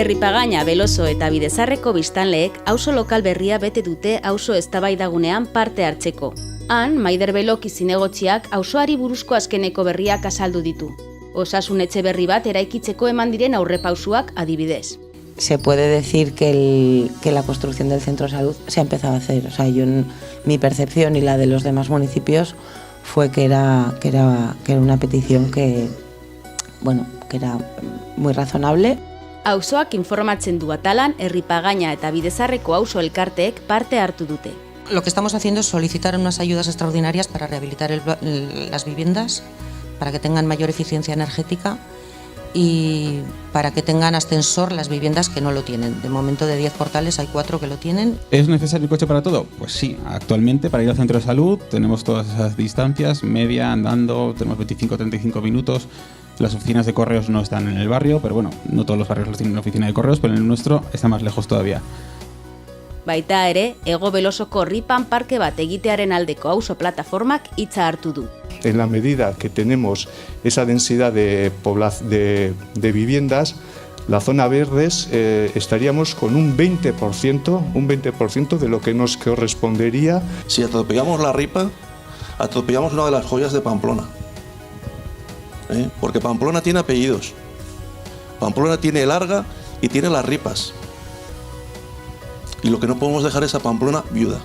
Erripagaina, Beloso eta Bidezarreko biztanleek auzo lokal berria bete dute auzo eztabaidagunean parte hartzeko. Han, Maider Beloki zinegotziak auzoari buruzko azkeneko berriak azaldu ditu. Osasun etxe berri bat eraikitzeko eman diren aurrepausuak adibidez. Se puede decir que la construcción del centro de salud se ha empezado a hacer. O sea, mi percepción y la de los demás municipios fue que era una petición que era muy razonable. Auzoak informatzen du atalan, Erripagaina eta Bidezarreko auzo elkarteek parte hartu dute. Lo que estamos haciendo es solicitar unas ayudas extraordinarias para rehabilitar las viviendas, para que tengan mayor eficiencia energética y para que tengan ascensor las viviendas que no lo tienen. De momento, de 10 portales hay 4 que lo tienen. ¿Es necesario el coche para todo? Pues sí, actualmente para ir al centro de salud tenemos todas esas distancias, media, andando, tenemos 25-35 minutos. Las oficinas de correos no están en el barrio, pero bueno, no todos los barrios tienen una oficina de correos, pero en el nuestro está más lejos todavía. Baita ere, Hego Belosoko Ripan parke bat egitearen aldeko auzo plataformak hitza hartu du. En la medida que tenemos esa densidad de viviendas, la zona verdes estaríamos con un 20% de lo que nos correspondería. Si atropellamos la Ripa, atropellamos una de las joyas de Pamplona. Porque Pamplona tiene apellidos. Pamplona tiene el Arga y tiene las Ripas. Y lo que no podemos dejar es a Pamplona viuda.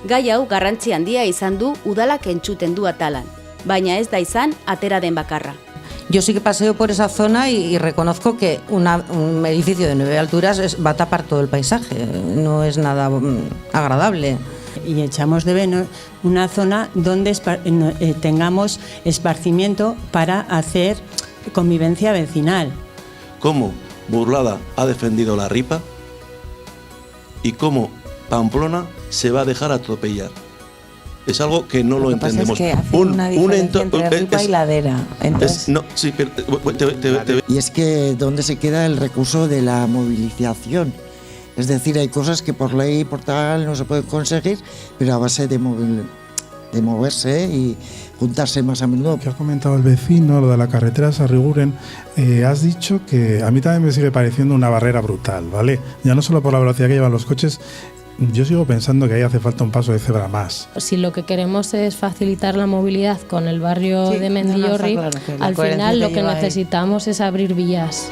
Gai hau garrantzi handia izan du udalak entzuten du atalan, baina ez da izan atera den bakarra. Yo sí que paseo por esa zona y reconozco que un edificio de 9 alturas va a tapar todo el paisaje, no es nada agradable. Y echamos de menos una zona donde tengamos esparcimiento para hacer convivencia vecinal. Cómo Burlada ha defendido la Ripa y cómo Pamplona se va a dejar atropellar. Es algo que no lo entendemos. Es que hace una diferencia entre Ripa y Ladera. Y es que ¿dónde se queda el recurso de la movilización? Es decir, hay cosas que por ley y por tal no se pueden conseguir, pero a base de moverse y juntarse más a menudo. Que ha comentado el vecino, lo de la carretera Sarriguren, has dicho que a mí también me sigue pareciendo una barrera brutal, ¿vale? Ya no solo por la velocidad que llevan los coches, yo sigo pensando que ahí hace falta un paso de cebra más. Si lo que queremos es facilitar la movilidad con el barrio de Mendillorri, al final lo que necesitamos es abrir vías.